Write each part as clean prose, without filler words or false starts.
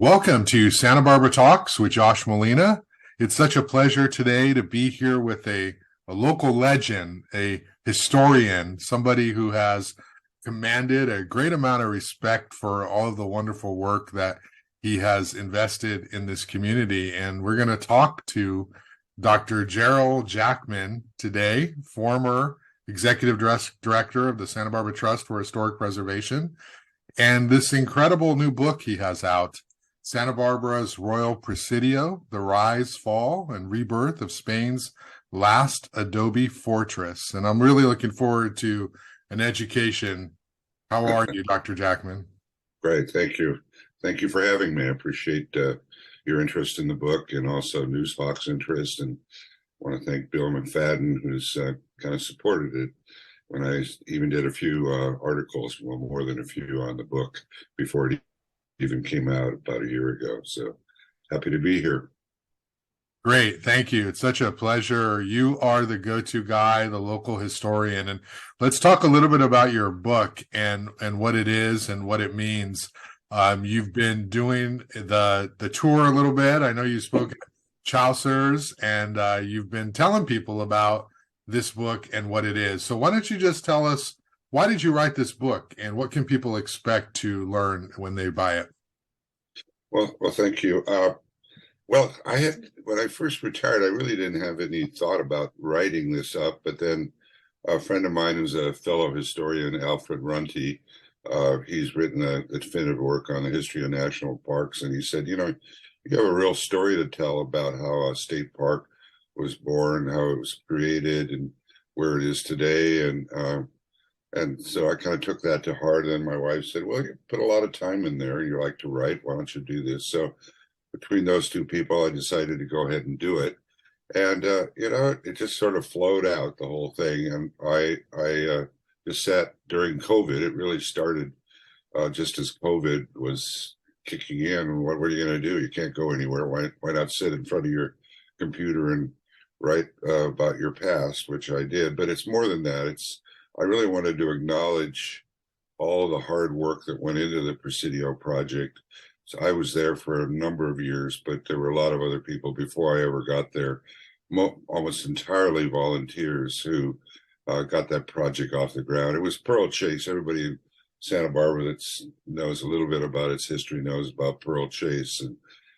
Welcome to Santa Barbara Talks with Josh Molina. It's such a pleasure today to be here with a local legend, a historian, somebody who has commanded a great amount of respect for all of the wonderful work that he has invested in this community. And we're going to talk to Dr. Jarrell Jackman today, former executive director of the Santa Barbara Trust for Historic Preservation, and this incredible new book he has out, Santa Barbara's Royal Presidio, The Rise, Fall, and Rebirth of Spain's Last Adobe Fortress. And I'm really looking forward to an education. How are you, Dr. Jackman? Great, thank you. Thank you for having me. I appreciate your interest in the book and also Newsbox interest. And I want to thank Bill McFadden, who's kind of supported it when I even did a few articles, well, more than a few on the book before it even came out about a year ago. So happy to be here. Great. Thank you. It's such a pleasure. You are the go-to guy, the local historian. And let's talk a little bit about your book and what it is and what it means. You've been doing the tour a little bit. I know you spoke at Chaucer's, and you've been telling people about this book and what it is. So why don't you just tell us, why did you write this book and what can people expect to learn when they buy it? Well, thank you. When I first retired, I really didn't have any thought about writing this up, but then a friend of mine who's a fellow historian, Alfred Runte, he's written a definitive work on the history of national parks, and he said, you have a real story to tell about how a state park was born, how it was created, and where it is today. And so I kind of took that to heart. And then my wife said, well, you put a lot of time in there. You like to write. Why don't you do this? So between those two people, I decided to go ahead and do it. And, it just sort of flowed out, the whole thing. And I just sat during COVID. It really started just as COVID was kicking in. And what are you going to do? You can't go anywhere. Why not sit in front of your computer and write about your past, which I did. But it's more than that. I really wanted to acknowledge all the hard work that went into the Presidio project. So I was there for a number of years, but there were a lot of other people before I ever got there, almost entirely volunteers who got that project off the ground. It was Pearl Chase. Everybody in Santa Barbara that knows a little bit about its history knows about Pearl Chase. And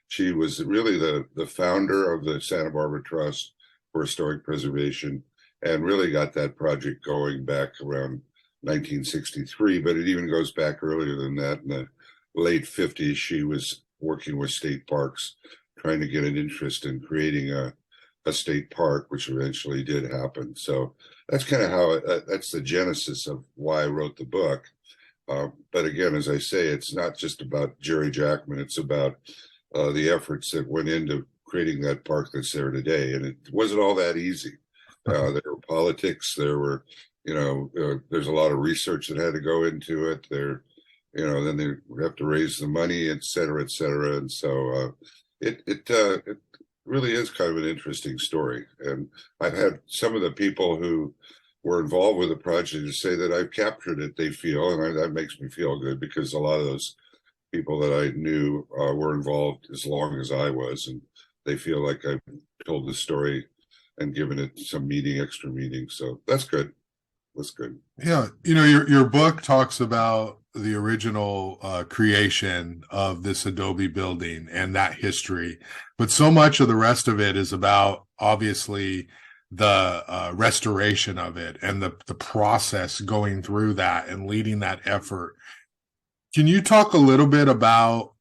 she was really the founder of the Santa Barbara Trust for Historic Preservation, and really got that project going back around 1963, but it even goes back earlier than that. In the late 50s, she was working with state parks, trying to get an interest in creating a state park, which eventually did happen. So that's kind of how that's the genesis of why I wrote the book. But again, as I say, it's not just about Jarrell Jackman. It's about the efforts that went into creating that park that's there today. And it wasn't all that easy. There were politics. There were, there's a lot of research that had to go into it. Then they have to raise the money, et cetera, et cetera. And so it really is kind of an interesting story. And I've had some of the people who were involved with the project to say that I've captured it, they feel, and that makes me feel good, because a lot of those people that I knew were involved as long as I was, and they feel like I've told the story and given it some extra meaning. So that's good. That's good. Yeah. Your book talks about the original creation of this Adobe building and that history, but so much of the rest of it is about, obviously, the restoration of it and the process going through that and leading that effort. Can you talk a little bit about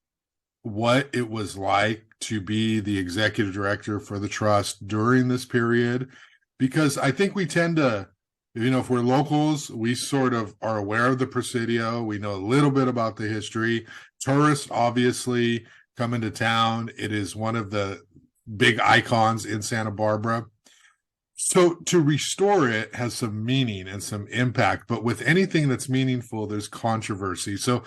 what it was like to be the executive director for the trust during this period? Because I think we tend to, if we're locals, we sort of are aware of the Presidio. We know a little bit about the history. Tourists obviously come into town. It is one of the big icons in Santa Barbara. So to restore it has some meaning and some impact, but with anything that's meaningful, there's controversy. So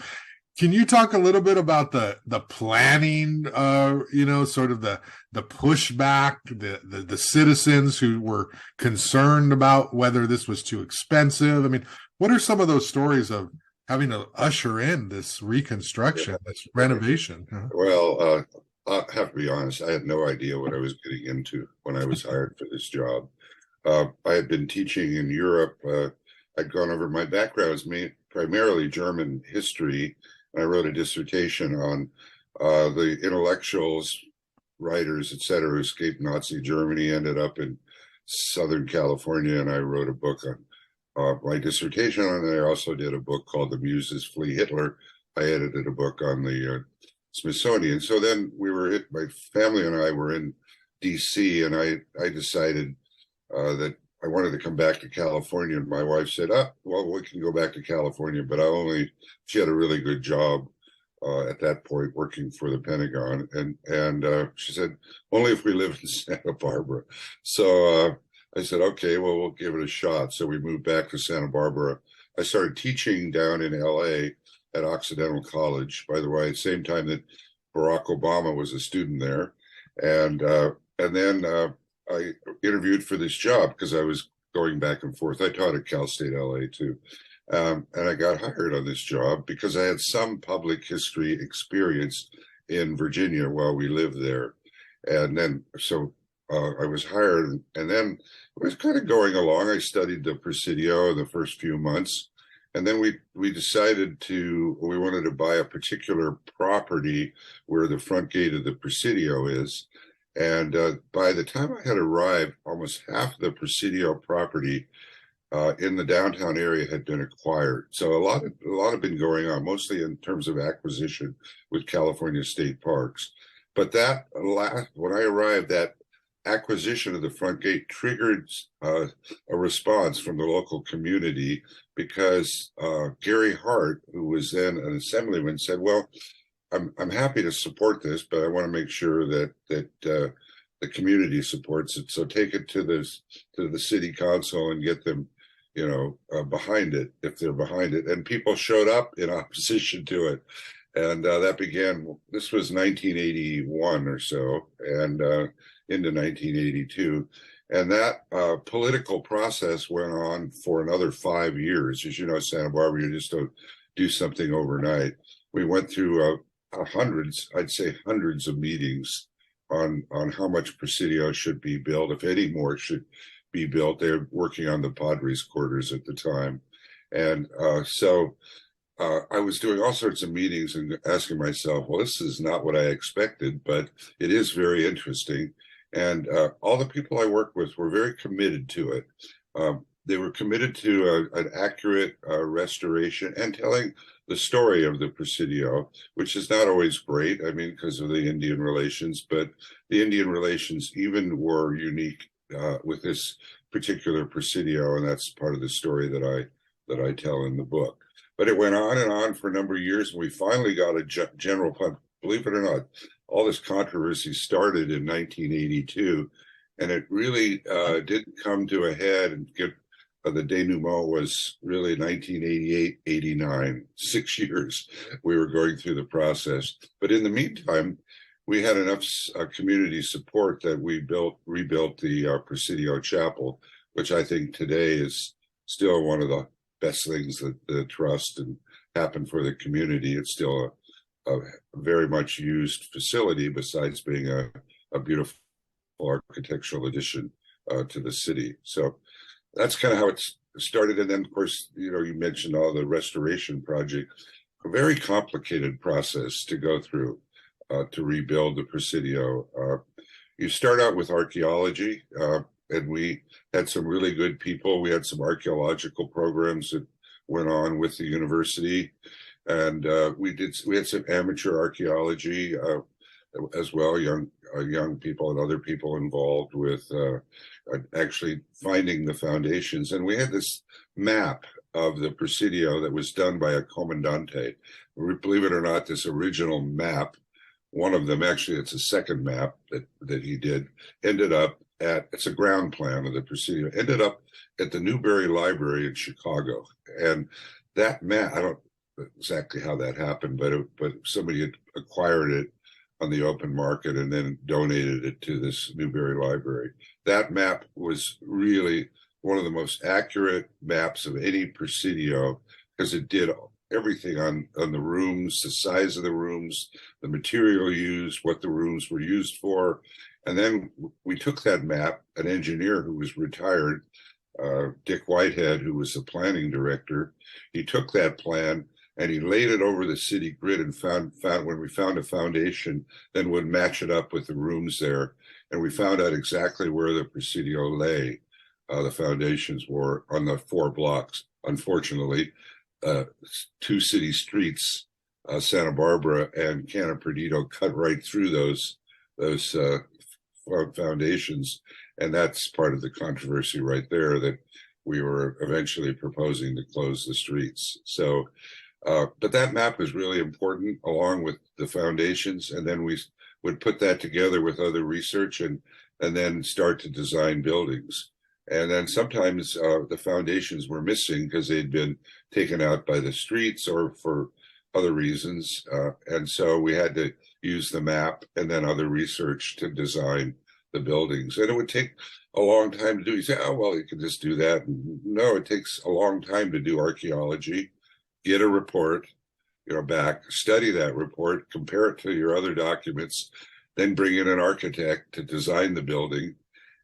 can you talk a little bit about the planning, sort of the pushback, the citizens who were concerned about whether this was too expensive? I mean, what are some of those stories of having to usher in this reconstruction, this renovation. Huh? Well, I have to be honest, I had no idea what I was getting into when I was hired for this job. I had been teaching in Europe. I'd gone over, my background was primarily German history. And I wrote a dissertation on the intellectuals, writers, etc., who escaped Nazi Germany, ended up in Southern California, and I wrote a book on my dissertation on it. I also did a book called The Muses Flee Hitler. I edited a book on the Smithsonian. So then my family and I were in DC, and I decided that I wanted to come back to California. And my wife said, well, we can go back to California, but she had a really good job at that point working for the Pentagon. And she said, only if we live in Santa Barbara. So I said, okay, well, we'll give it a shot. So we moved back to Santa Barbara. I started teaching down in LA at Occidental College, by the way, same time that Barack Obama was a student there. And then I interviewed for this job because I was going back and forth. I taught at Cal State LA too. And I got hired on this job because I had some public history experience in Virginia while we lived there. And then, so I was hired, and then it was kind of going along. I studied the Presidio in the first few months. And then we decided we wanted to buy a particular property where the front gate of the Presidio is. And by the time I had arrived, almost half the Presidio property in the downtown area had been acquired. So a lot had been going on, mostly in terms of acquisition with California State Parks. But when I arrived, that acquisition of the front gate triggered a response from the local community because Gary Hart, who was then an assemblyman, said, well, I'm happy to support this, but I want to make sure that the community supports it. So take it to the city council and get them, behind it, if they're behind it. And people showed up in opposition to it. And this was 1981 or so, and into 1982. And that political process went on for another 5 years. As you know, Santa Barbara, you just don't do something overnight. We went through hundreds of meetings on how much Presidio should be built, if any more should be built. They were working on the Padres quarters at the time. And so I was doing all sorts of meetings and asking myself, well, this is not what I expected, but it is very interesting. And all the people I worked with were very committed to it. They were committed to an accurate restoration and telling the story of the Presidio, which is not always great, because of the Indian relations, but the Indian relations even were unique with this particular Presidio, and that's part of the story that I tell in the book. But it went on and on for a number of years, and we finally got a general plan. Believe it or not, all this controversy started in 1982, and it really didn't come to a head and get the denouement was really 1988, 89, 6 years we were going through the process. But in the meantime, we had enough community support that we rebuilt the Presidio Chapel, which I think today is still one of the best things that the trust and happened for the community. It's still a very much used facility, besides being a beautiful architectural addition to the city. So that's kind of how it started. And then, of course, you mentioned all the restoration project, a very complicated process to go through to rebuild the Presidio. You start out with archaeology, and we had some really good people. We had some archaeological programs that went on with the university, and we had some amateur archaeology as well, young people and other people involved with actually finding the foundations. And we had this map of the Presidio that was done by a comandante. Believe it or not, this original map, one of them, actually it's a second map that he did, it's a ground plan of the Presidio, ended up at the Newberry Library in Chicago. And that map, I don't know exactly how that happened, but somebody had acquired it on the open market and then donated it to this Newberry Library. That map was really one of the most accurate maps of any Presidio, because it did everything on the rooms, the size of the rooms, the material used, what the rooms were used for. And then we took that map, an engineer who was retired, Dick Whitehead, who was the planning director, he took that plan and he laid it over the city grid and found when we found a foundation, then would match it up with the rooms there. And we found out exactly where the Presidio lay. The foundations were on the 4 blocks. Unfortunately, 2 city streets, Santa Barbara and Canna Perdido, cut right through those foundations. And that's part of the controversy right there, that we were eventually proposing to close the streets. So, but that map was really important along with the foundations. And then we would put that together with other research and then start to design buildings. And then sometimes the foundations were missing because they'd been taken out by the streets or for other reasons. And so we had to use the map and then other research to design the buildings. And it would take a long time to do. You say, oh, well, you can just do that. No, it takes a long time to do archaeology, get a report, back, study that report, compare it to your other documents, then bring in an architect to design the building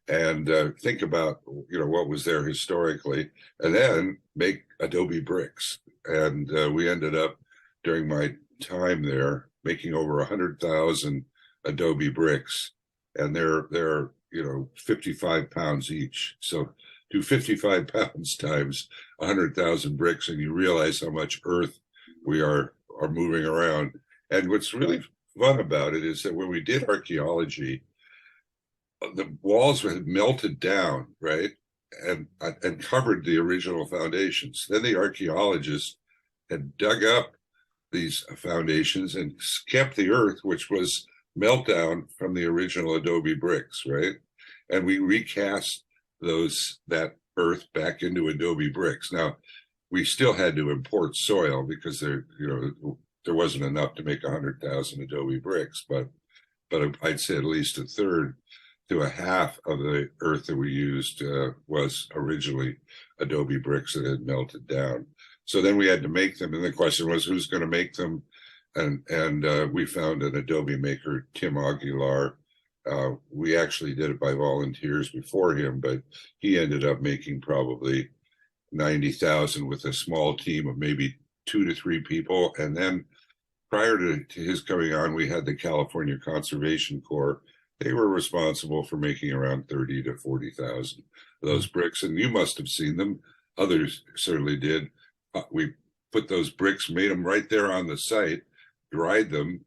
and think about, what was there historically, and then make Adobe bricks. And we ended up, during my time there, making over 100,000 Adobe bricks. And they're 55 pounds each. So do 55 pounds times 100,000 bricks, and you realize how much earth we are moving around. And what's really fun about it is that when we did archaeology, the walls had melted down, right, and covered the original foundations. Then the archaeologists had dug up these foundations and kept the earth, which was meltdown from the original Adobe bricks, right? And we recast that earth back into Adobe bricks. Now, we still had to import soil because there wasn't enough to make 100,000 Adobe bricks, but I'd say at least a third to a half of the earth that we used was originally Adobe bricks that had melted down. So then we had to make them, and the question was, who's going to make them? And we found an Adobe maker, Tim Aguilar. We actually did it by volunteers before him, but he ended up making probably 90,000 with a small team of maybe 2 to 3 people. And then prior to his coming on, we had the California Conservation Corps. They were responsible for making around 30 to 40,000 of those bricks. And you must have seen them. Others certainly did. We put those bricks, made them right there on the site, dried them.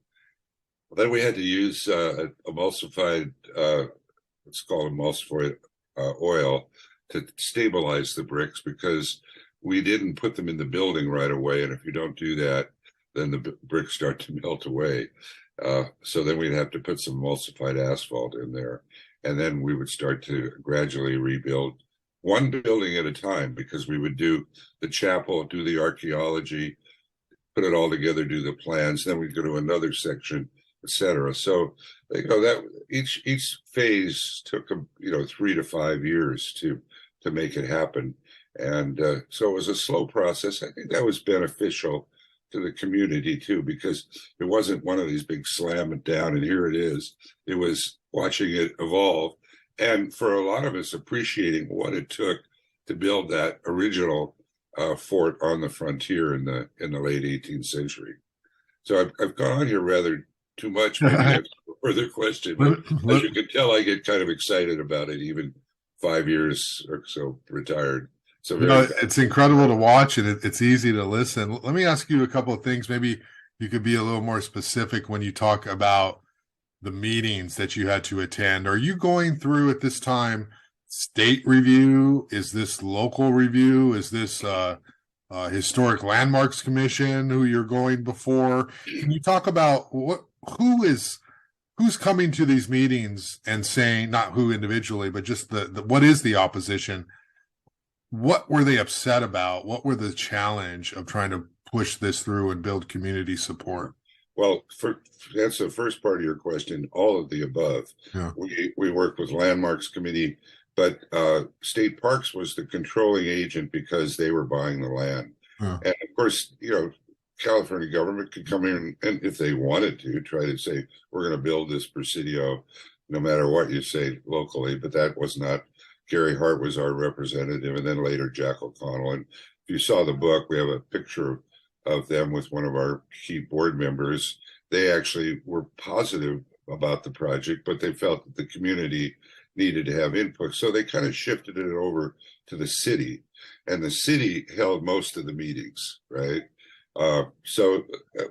Then we had to use emulsified, let's call it emulsified oil, to stabilize the bricks, because we didn't put them in the building right away. And if you don't do that, then the bricks start to melt away. So then we'd have to put some emulsified asphalt in there. And then we would start to gradually rebuild one building at a time, because we would do the chapel, do the archaeology, put it all together, do the plans, then we'd go to another section, etc. So that each phase took 3 to 5 years to make it happen. And so it was a slow process. I think that was beneficial to the community too, because it wasn't one of these big slam it down and here it is. It was watching it evolve, and for a lot of us appreciating what it took to build that original fort on the frontier in the late 18th century. So I've gone on here rather too much. Maybe I have a further question, but as you can tell, I get kind of excited about it, even 5 years or so retired. So it's incredible to watch, and it's easy to listen. Let me ask you a couple of things. Maybe you could be a little more specific when you talk about the meetings that you had to attend. Are you going through at this time state review? Is this local review? Is this Historic Landmarks Commission who you're going before? Can you talk about who's coming to these meetings and saying, not who individually, but just the what is the opposition? What were they upset about? What were the challenge of trying to push this through and build community support? Well, that's the first part of your question, all of the above. Yeah. We worked with Landmarks Committee, but State Parks was the controlling agent because they were buying the land. Yeah. And of course, California government could come in and, if they wanted to, try to say, we're going to build this Presidio, no matter what you say locally. But that was not. Gary Hart was our representative, and then later Jack O'Connell. And if you saw the book, we have a picture of them with one of our key board members. They actually were positive about the project, but they felt that the community needed to have input. So they kind of shifted it over to the city, and the city held most of the meetings, right? So,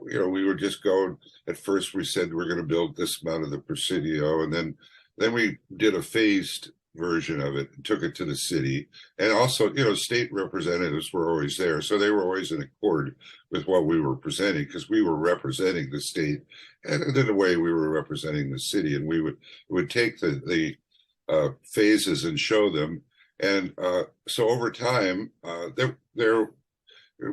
we were just going, at first we said we're going to build this amount of the Presidio, and then we did a phased version of it and took it to the city. And also, state representatives were always there. So they were always in accord with what we were presenting, because we were representing the state, and in a way we were representing the city, and we would take the phases and show them. And so over time,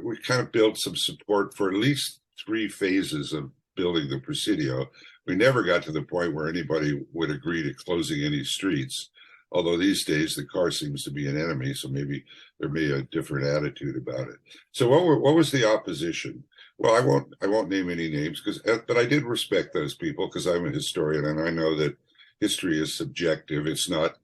we kind of built some support for at least 3 phases of building the Presidio. We never got to the point where anybody would agree to closing any streets, although these days the car seems to be an enemy, so maybe there may be a different attitude about it. So what was the opposition? Well, I won't name any names, but I did respect those people, because I'm a historian and I know that history is subjective. It's not,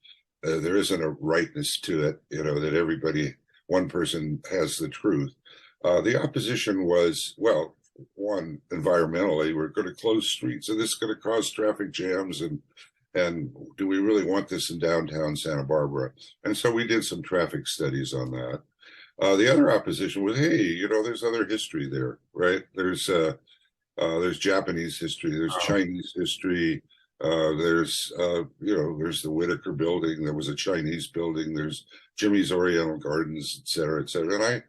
there isn't a rightness to it, that one person has the truth. The opposition was, well, one, environmentally, we're going to close streets and this is going to cause traffic jams, and do we really want this in downtown Santa Barbara? And so we did some traffic studies on that. The other opposition was, hey, there's other history there, right? There's Japanese history, there's Chinese history, there's the Whitaker building, there was a Chinese building, there's Jimmy's Oriental Gardens, et cetera, et cetera. And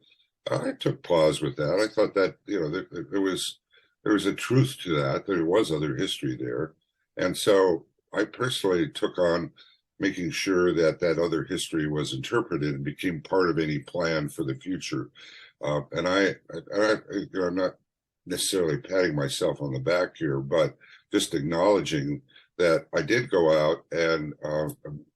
I took pause with that. I thought that, there was a truth to that. There was other history there. And so I personally took on making sure that other history was interpreted and became part of any plan for the future. And I'm not necessarily patting myself on the back here, but just acknowledging that I did go out and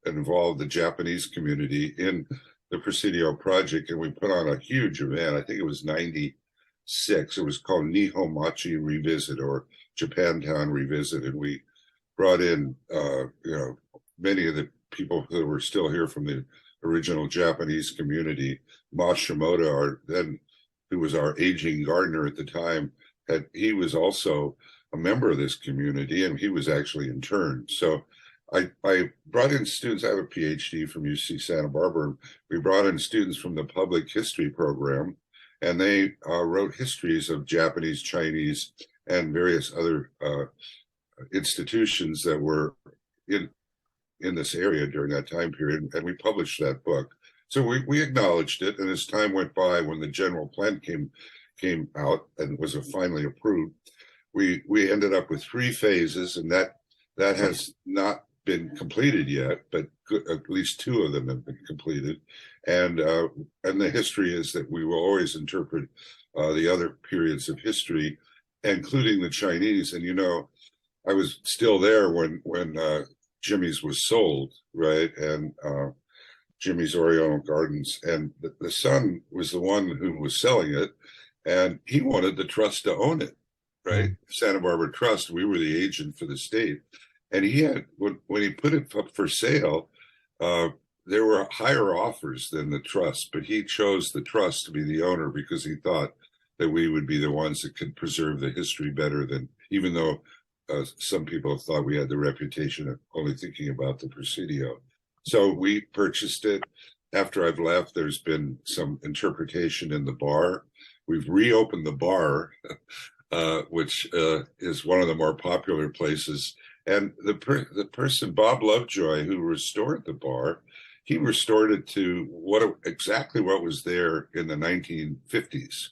involve the Japanese community in the Presidio project, and we put on a huge event. I think it was 96. It was called Nihonmachi Revisit, or Japantown Revisit, and we brought in many of the people who were still here from the original Japanese community. Mashimoto, who was our aging gardener at the time, he was also a member of this community, and he was actually interned. So I brought in students. I have a PhD from UC Santa Barbara. We brought in students from the public history program, and they wrote histories of Japanese, Chinese, and various other institutions that were in this area during that time period, and we published that book. So we acknowledged it, and as time went by, when the general plan came out and was finally approved, we ended up with 3 phases, and that has not been completed yet, but at least 2 of them have been completed. And the history is that we will always interpret the other periods of history, including the Chinese. And I was still there when Jimmy's was sold, right? And Jimmy's Oriental Gardens, and the son was the one who was selling it, and he wanted the trust to own it, right? Santa Barbara Trust. We were the agent for the state. And he had, when he put it up for sale, there were higher offers than the trust, but he chose the trust to be the owner because he thought that we would be the ones that could preserve the history better than, even though some people thought we had the reputation of only thinking about the Presidio. So we purchased it. After I've left, there's been some interpretation in the bar. We've reopened the bar, which is one of the more popular places. And the person, Bob Lovejoy, who restored the bar, he restored it to exactly what was there in the 1950s,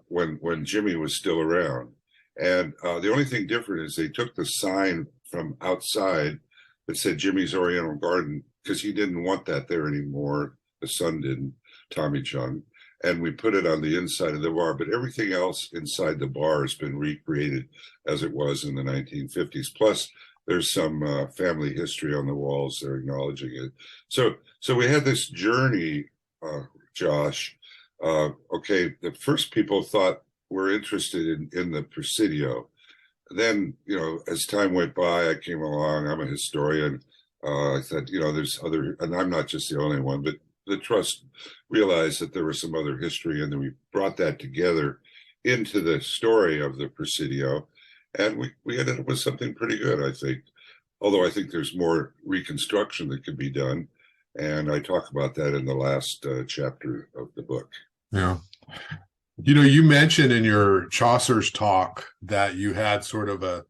when Jimmy was still around. And the only thing different is they took the sign from outside that said Jimmy's Oriental Garden, because he didn't want that there anymore. The son didn't, Tommy Chung. And we put it on the inside of the bar, but everything else inside the bar has been recreated as it was in the 1950s. Plus, there's some family history on the walls. They're acknowledging it. So we had this journey, Josh. Okay, the first people thought were interested in the Presidio. Then, as time went by, I came along. I'm a historian. I said, there's other, and I'm not just the only one, but the trust realized that there was some other history, and then we brought that together into the story of the Presidio, and we ended up with something pretty good, I think. Although I think there's more reconstruction that could be done, and I talk about that in the last chapter of the book. Yeah. You mentioned in your Chaucer's talk that you had sort of a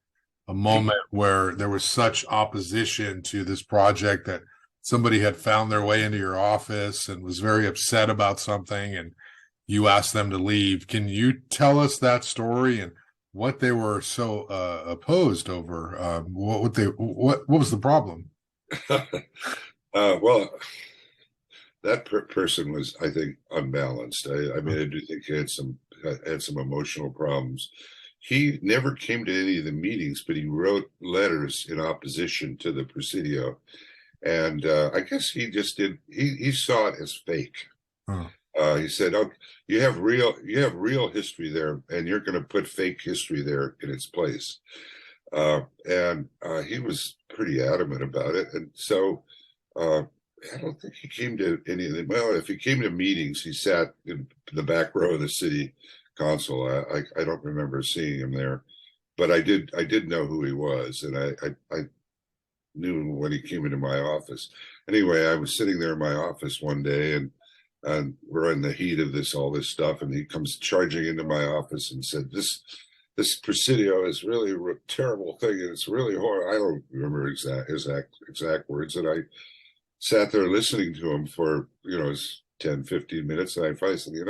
moment where there was such opposition to this project that somebody had found their way into your office and was very upset about something, and you asked them to leave. Can you tell us that story and what they were so opposed over? What was the problem? Well, that person was, I think, unbalanced. I mean, I do think he had some emotional problems. He never came to any of the meetings, but he wrote letters in opposition to the Presidio, and I guess he just did. He saw it as fake. Huh. He said, "Oh, you have real history there, and you're going to put fake history there in its place." And he was pretty adamant about it, and so. I don't think he came to any of them. Well, if he came to meetings, he sat in the back row of the city council. I don't remember seeing him there, but I did know who he was, and I knew when he came into my office. Anyway, I was sitting there in my office one day, and we're in the heat of all this stuff, and he comes charging into my office and said, This Presidio is really a terrible thing, and it's really horrible. I don't remember exact words, and I sat there listening to him for 10, 15 minutes, and I finally said, you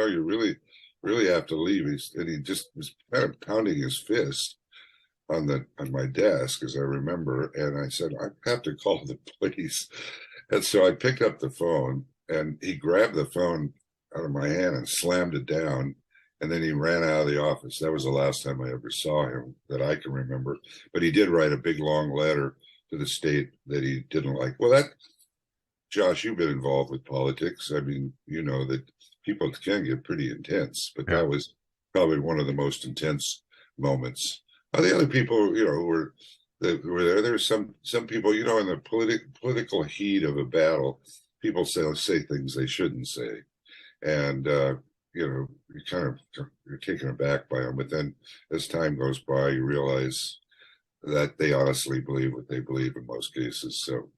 really have to leave. And he just was kind of pounding his fist on my desk, as I remember, and I said, I have to call the police. And so I picked up the phone, and he grabbed the phone out of my hand and slammed it down, and then he ran out of the office. That was the last time I ever saw him that I can remember. But he did write a big long letter to the state that he didn't like. Well, Josh, you've been involved with politics. I mean, you know that people can get pretty intense, but that was probably one of the most intense moments. The other people, who were there. There were some people, in the political heat of a battle, people say things they shouldn't say, and you're taken aback by them. But then, as time goes by, you realize that they honestly believe what they believe in most cases. So,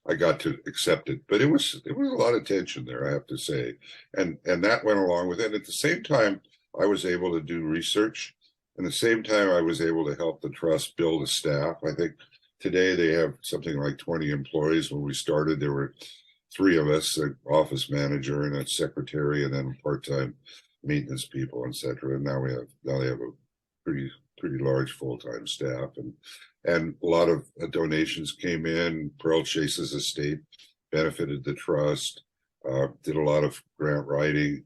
I got to accept it, but it was a lot of tension there, I have to say, and that went along with it. At the same time, I was able to do research, and at the same time, I was able to help the trust build a staff. I think today they have something like 20 employees. When we started, there were 3 of us: an office manager and a secretary, and then part-time maintenance people, etc. And now they have a pretty large full-time staff, and a lot of donations came in. Pearl Chase's estate benefited the trust, did a lot of grant writing.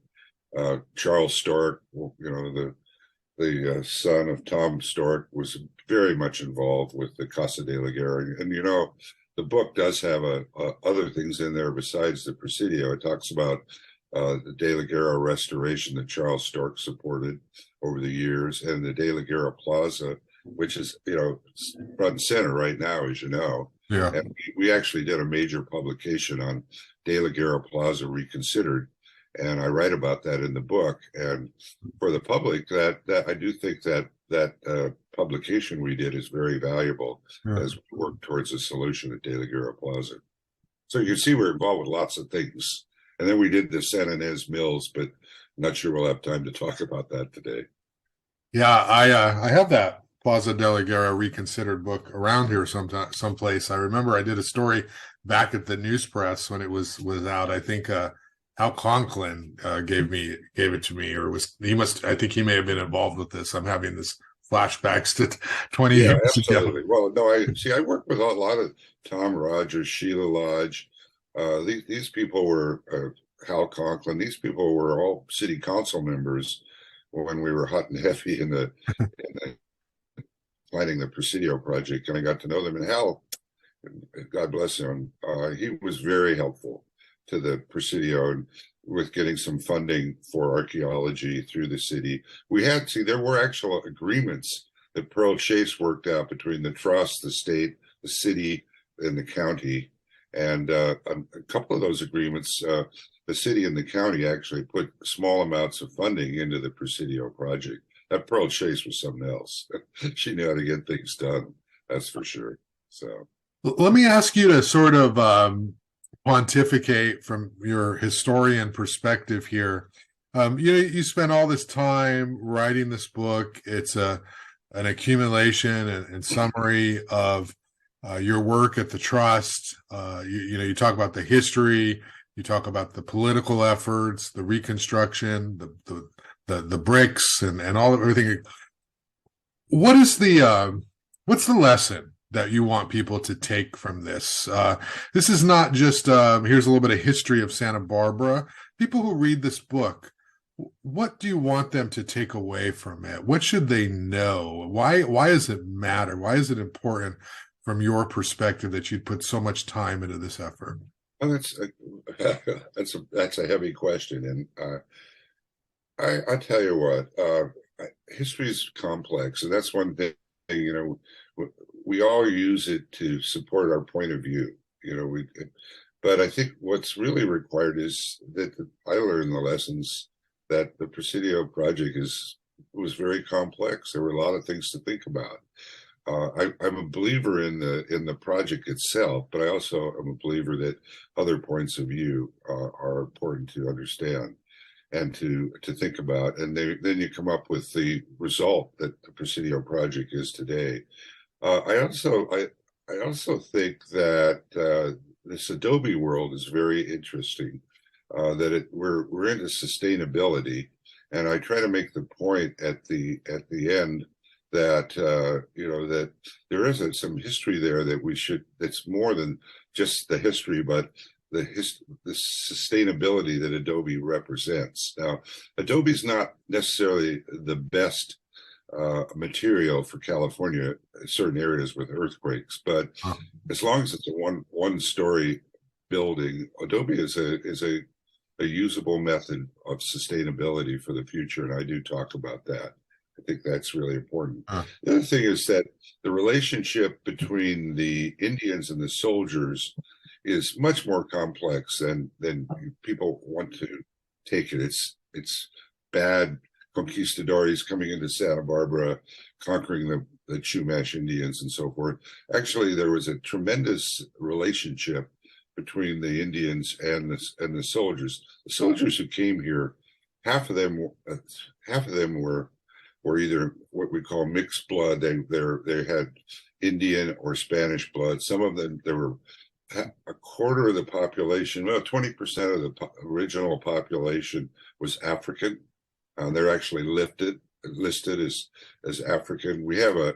Charles Stork, the son of Tom Stork, was very much involved with the Casa de la Guerra. And, the book does have other things in there besides the Presidio. It talks about the De la Guerra restoration that Charles Stork supported over the years, and the De la Guerra Plaza, which is, front and center right now, as you know. Yeah. And we actually did a major publication on De la Guerra Plaza Reconsidered, and I write about that in the book. And for the public, that I do think that publication we did is very valuable as we work towards a solution at De la Guerra Plaza. So you can see we're involved with lots of things. And then we did the San Ynez Mills, but I'm not sure we'll have time to talk about that today. Yeah, I have that Plaza de la Guerra Reconsidered book around here someplace. I remember I did a story back at the News Press when it was out. I think Hal Conklin gave it to me, or I think he may have been involved with this. I'm having this flashbacks to 20 years absolutely. ago. Well, no, I work with a lot of Tom Rogers, Sheila Lodge. These people were Hal Conklin. These people were all city council members when we were hot and heavy in the planning the Presidio project, and I got to know them. And Hal, God bless him, he was very helpful to the Presidio. And with getting some funding for archaeology through the city. There were actual agreements that Pearl Chase worked out between the trust, the state, the city, and the county. And a couple of those agreements, the city and the county actually put small amounts of funding into the Presidio project. That Pearl Chase was something else. She knew how to get things done, that's for sure. So let me ask you to sort of pontificate from your historian perspective here. You spent all this time writing this book. It's an accumulation and summary of your work at the trust. You talk about the history, you talk about the political efforts, the reconstruction, the bricks, and all of everything. What's the lesson that you want people to take from this? This is not just here's a little bit of history of Santa Barbara. People who read this book, what do you want them to take away from it? What should they know? Why does it matter? Why is it important from your perspective that you'd put so much time into this effort? Well, that's a heavy question, and I tell you what, history is complex, and that's one thing. We all use it to support our point of view. But I think what's really required is that I learned the lessons that the Presidio project was very complex. There were a lot of things to think about. I'm a believer in the project itself, but I also am a believer that other points of view are important to understand and to think about. And then you come up with the result that the Presidio project is today. I also think that this Adobe world is very interesting. That we're into sustainability, and I try to make the point at the end that that there is some history there that's more than just the history, but the sustainability that Adobe represents. Now, Adobe's not necessarily the best material for California in certain areas with earthquakes, but as long as it's a one-story building, Adobe is a usable method of sustainability for the future, and I do talk about that. I think that's really important. The other thing is that the relationship between the Indians and the soldiers is much more complex than people want to take it. It's bad conquistadores coming into Santa Barbara, conquering the Chumash Indians and so forth. Actually, there was a tremendous relationship between the Indians and the soldiers. The soldiers who came here, half of them were either what we call mixed blood. They had Indian or Spanish blood. Some of them, there were a quarter of the population, well, 20% of the original population was African. They're actually listed as African. We have a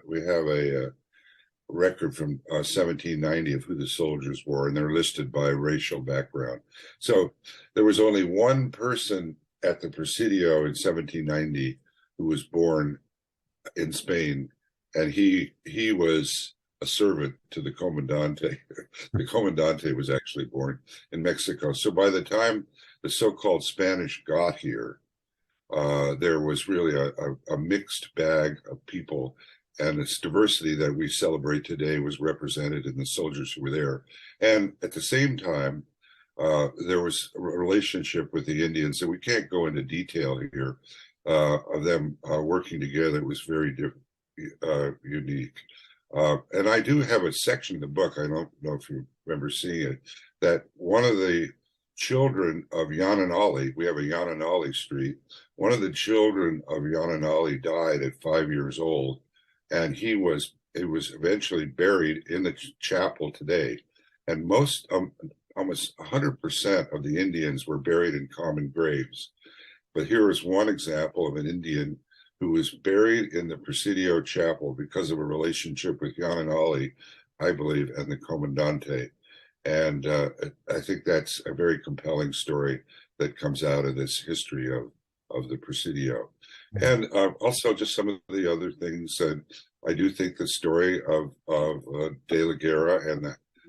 record from 1790 of who the soldiers were, and they're listed by racial background. So there was only one person at the Presidio in 1790 who was born in Spain, and he was a servant to the Comandante. The Comandante was actually born in Mexico. So by the time the so-called Spanish got here, there was really a mixed bag of people, and this diversity that we celebrate today was represented in the soldiers who were there. And at the same time, there was a relationship with the Indians, and we can't go into detail here of them working together. It was very unique. And I do have a section in the book, I don't know if you remember seeing it, that one of the children of Yananali, we have a Yananali street, one of the children of Yananali died at 5 years old, and it was eventually buried in the chapel today. And almost 100% of the Indians were buried in common graves. But here is one example of an Indian who was buried in the Presidio chapel because of a relationship with Yananali, I believe, and the Comandante. And I think that's a very compelling story that comes out of this history of the Presidio. And also just some of the other things. I do think the story of De la Guerra and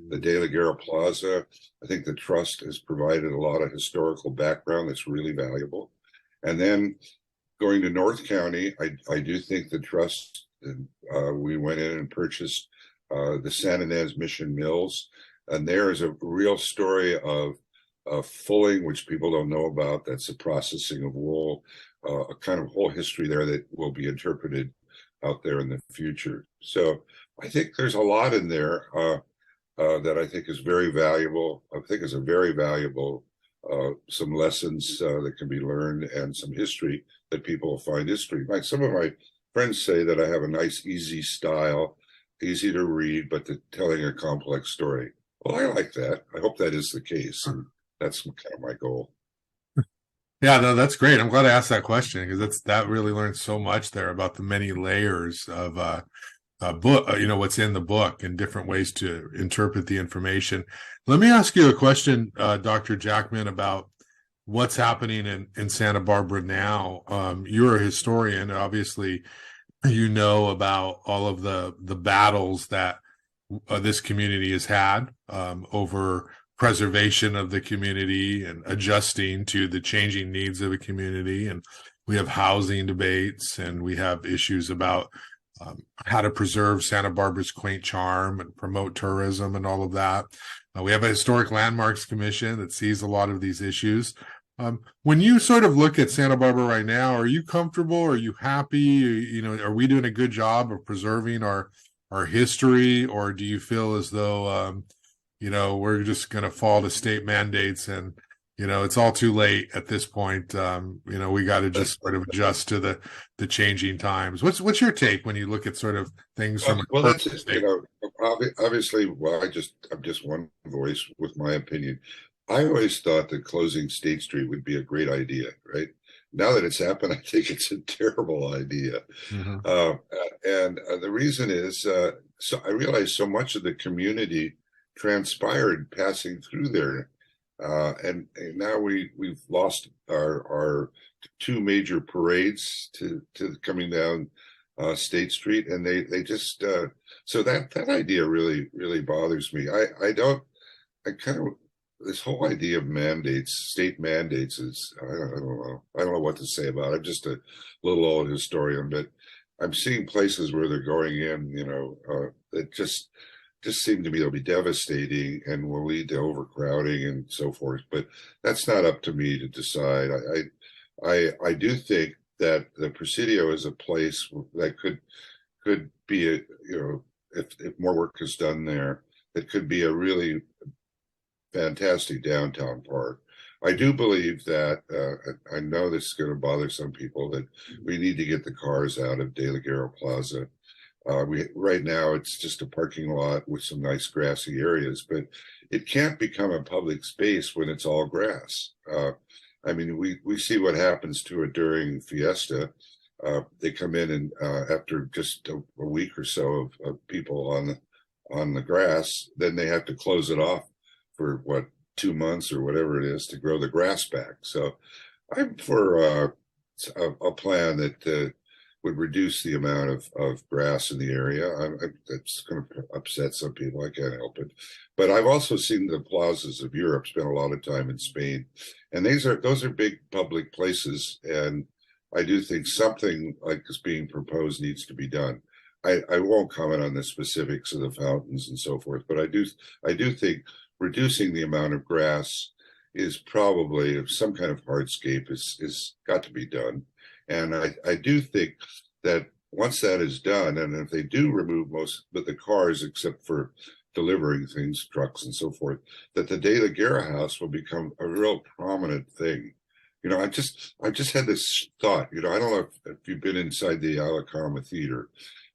the De La Guerra Plaza. I think the trust has provided a lot of historical background that's really valuable. And then going to North County, I do think the trust, we went in and purchased the San Ynez Mission Mills. And there is a real story of fulling, which people don't know about. That's the processing of wool, a kind of whole history there that will be interpreted out there in the future. So I think there's a lot in there that I think is very valuable. I think is a very valuable, some lessons that can be learned and some history that people will find history. Some of my friends say that I have a nice, easy style, easy to read, but telling a complex story. Well, I like that. I hope that is the case. And that's kind of my goal. Yeah, no, that's great. I'm glad I asked that question because that really learned so much there about the many layers of book, what's in the book and different ways to interpret the information. Let me ask you a question, Dr. Jackman, about what's happening in Santa Barbara now. You're a historian, obviously. You know about all of the battles that this community has had over preservation of the community and adjusting to the changing needs of a community. And we have housing debates, and we have issues about how to preserve Santa Barbara's quaint charm and promote tourism and all of that. We have a Historic Landmarks Commission that sees a lot of these issues. When you sort of look at Santa Barbara right now, are you comfortable? Are you happy? Are we doing a good job of preserving our history, or do you feel as though we're just going to fall to state mandates and it's all too late at this point? We got to just sort of adjust to the changing times. What's your take when you look at sort of things from that's obviously. Well, I'm just one voice with my opinion. I always thought that closing State Street would be a great idea, right? Now that it's happened, I think it's a terrible idea. Mm-hmm. And the reason is, so I realized so much of the community transpired passing through there. And now we've lost our two major parades to coming down State Street. And they just, so that idea really bothers me. This whole idea of mandates, state mandates, is I don't know what to say about it. I'm just a little old historian, but I'm seeing places where they're going in, that just seem to me to be devastating and will lead to overcrowding and so forth. But that's not up to me to decide. I do think that the Presidio is a place that could be if more work is done there, it could be a really fantastic downtown park. I do believe that, I know this is going to bother some people, that we need to get the cars out of De La Guerra Plaza. Right now it's just a parking lot with some nice grassy areas, but it can't become a public space when it's all grass. We see what happens to it during Fiesta. They come in and after just a week or so of people on the grass, then they have to close it off for 2 months or whatever it is to grow the grass back. So I'm for a plan that would reduce the amount of grass in the area. That's going to upset some people. I can't help it. But I've also seen the plazas of Europe, spent a lot of time in Spain. And those are big public places. And I do think something like this being proposed needs to be done. I won't comment on the specifics of the fountains and so forth, but I do think reducing the amount of grass is probably some kind of hardscape is got to be done. And I do think that once that is done, and if they do remove most of the cars except for delivering things, trucks and so forth, that the De La Guerra house will become a real prominent thing. I just had this thought, I don't know if you've been inside the Alhambra Theater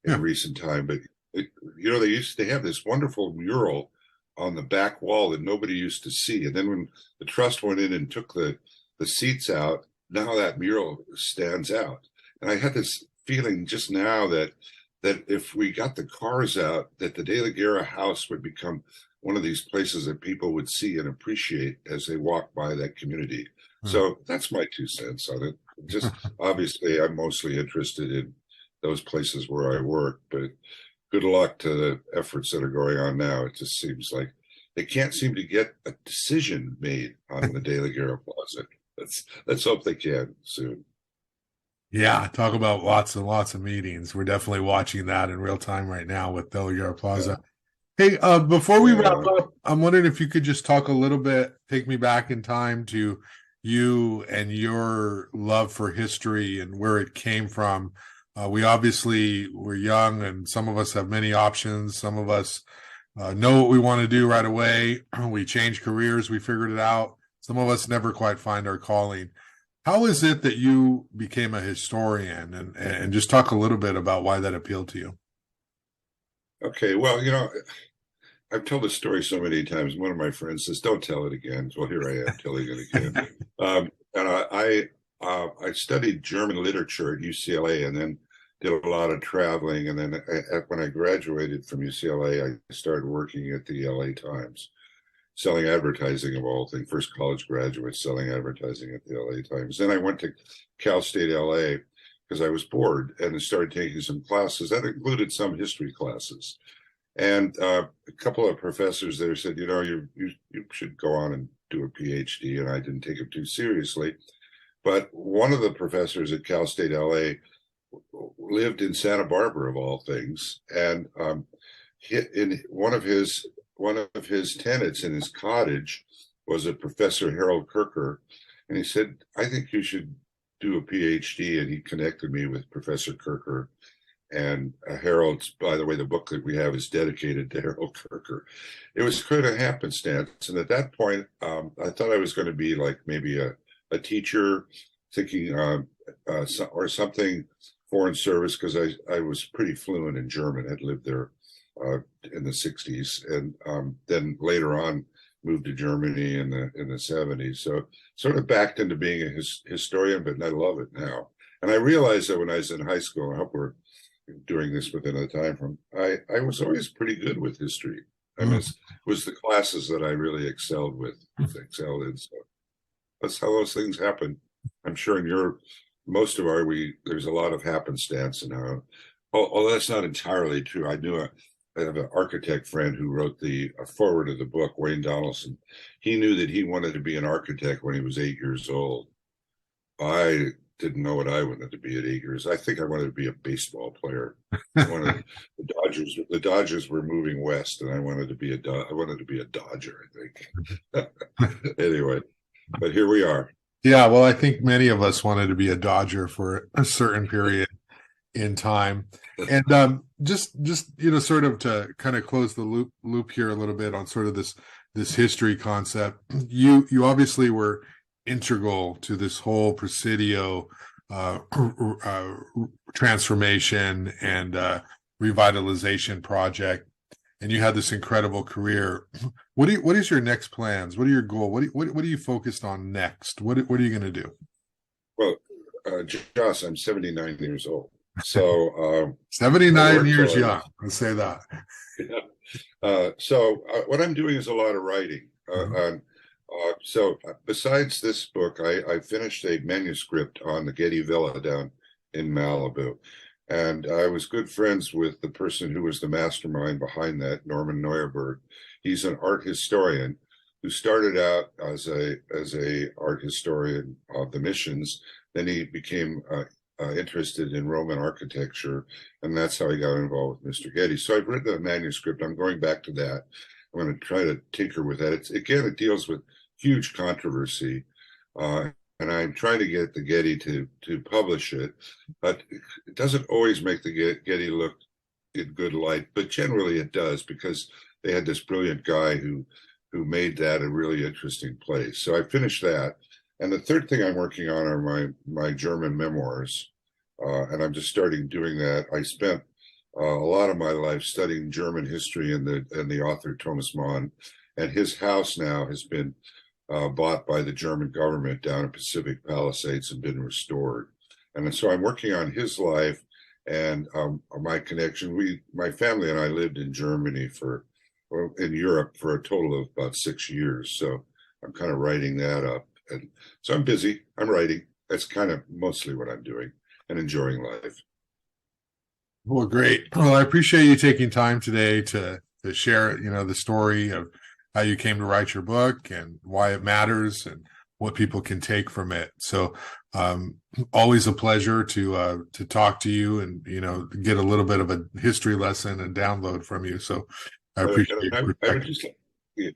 in recent time, but they have this wonderful mural on the back wall that nobody used to see. And then when the trust went in and took the seats out, now that mural stands out. And I had this feeling just now that if we got the cars out, that the De La Guerra house would become one of these places that people would see and appreciate as they walk by that community. So that's my 2 cents on it. Just obviously, I'm mostly interested in those places where I work, but good luck to the efforts that are going on now. It just seems like they can't seem to get a decision made on the Daily Jarrell Plaza. Let's hope they can soon. Yeah, talk about lots and lots of meetings. We're definitely watching that in real time right now with Bellier Yeah. Plaza. Hey, before we wrap Yeah. up, I'm wondering if you could just talk a little bit, take me back in time to you and your love for history and where it came from. We obviously were young, and some of us have many options. Some of us know what we want to do right away. We change careers, we figured it out. Some of us never quite find our calling. How is it that you became a historian, and just talk a little bit about why that appealed to you? Okay. Well, I've told this story so many times. One of my friends says, "Don't tell it again." Well, here I am telling it again. And I studied German literature at UCLA, and then did a lot of traveling. And then when I graduated from UCLA, I started working at the LA Times, selling advertising of all things. First college graduate selling advertising at the LA Times. Then I went to Cal State LA because I was bored and started taking some classes. That included some history classes. And a couple of professors there said, you should go on and do a PhD. And I didn't take it too seriously. But one of the professors at Cal State LA lived in Santa Barbara, of all things. And in one of his tenants in his cottage was a Professor Harold Kirker. And he said, "I think you should do a PhD." And he connected me with Professor Kirker. And Harold's, by the way, the book that we have is dedicated to Harold Kirker. It was kind of happenstance. And at that point, I thought I was going to be like maybe a teacher, thinking or something, foreign service, because I was pretty fluent in German. I'd lived there in the 60s, and then later on moved to Germany in the 70s. So sort of backed into being a historian, but I love it now. And I realized that when I was in high school, I hope we're doing this within a time frame, I was always pretty good with history. I mean, it was the classes that I really excelled in. So that's how those things happen. I'm sure in most of there's a lot of happenstance and how. Although that's not entirely true. I have an architect friend who wrote the foreword of the book, Wayne Donaldson. He knew that he wanted to be an architect when he was 8 years old. I didn't know what I wanted to be at 8 years. I think I wanted to be a baseball player. The Dodgers were moving west, and I wanted to be a Dodger, I think. Anyway, but here we are. Yeah, well, I think many of us wanted to be a Dodger for a certain period in time. And just sort of to kind of close the loop here a little bit on sort of this history concept. You obviously were integral to this whole Presidio transformation and revitalization project, and you had this incredible career. What is your next plans? What are your goals? What are you focused on next? What are you going to do? Well, Josh, I'm 79 years old. So 79 years young. Let's say that. Yeah. So what I'm doing is a lot of writing. So besides this book, I finished a manuscript on the Getty Villa down in Malibu. And I was good friends with the person who was the mastermind behind that, Norman Neuerberg. He's an art historian who started out as a art historian of the missions. Then he became interested in Roman architecture, and that's how he got involved with Mr. Getty. So I've written a manuscript. I'm going back to that. I'm going to try to tinker with that. It deals with huge controversy, and I'm trying to get the Getty to publish it, but it doesn't always make the Getty look in good light, but generally it does, because they had this brilliant guy who made that a really interesting place. So I finished that. And the third thing I'm working on are my German memoirs, and I'm just starting doing that. I spent a lot of my life studying German history and the author Thomas Mann, and his house now has been bought by the German government down in Pacific Palisades and been restored. And so I'm working on his life and my connection. My family and I lived in Germany in Europe for a total of about 6 years. So I'm kind of writing that up. And so I'm busy. I'm writing. That's kind of mostly what I'm doing and enjoying life. Well, great. Well, I appreciate you taking time today to share, the story of how you came to write your book and why it matters and what people can take from it. So, always a pleasure to talk to you and get a little bit of a history lesson and download from you. So, I appreciate your I would perspective. just, yeah,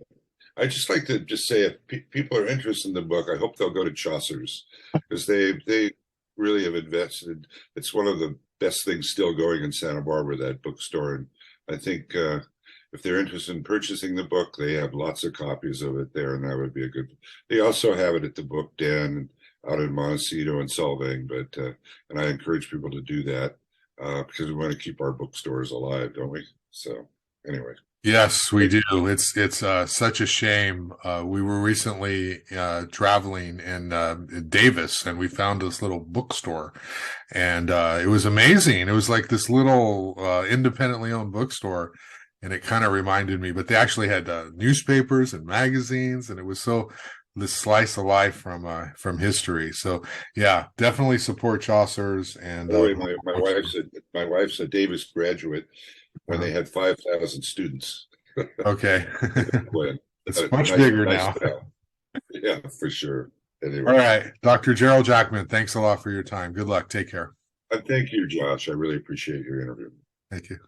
I just like to just say, if people are interested in the book, I hope they'll go to Chaucer's, because they really have invested. It's one of the best things still going in Santa Barbara, that bookstore. And I think if they're interested in purchasing the book, they have lots of copies of it there, and that would be a good. They also have it at the Book Den out in Montecito and Solvang, but and I encourage people to do that because we want to keep our bookstores alive, don't we? So anyway. Yes, we do. It's such a shame. We were recently traveling in Davis, and we found this little bookstore, and it was amazing. It was like this little independently owned bookstore, and it kind of reminded me. But they actually had newspapers and magazines, and it was so this slice of life from history. So yeah, definitely support Chaucer's. And my wife's a Davis graduate when they had 5,000 students. Okay. It's much nice, bigger nice now. town. Yeah, for sure. Anyway. All right. Dr. Jarrell Jackman, thanks a lot for your time. Good luck. Take care. Thank you, Josh. I really appreciate your interview. Thank you.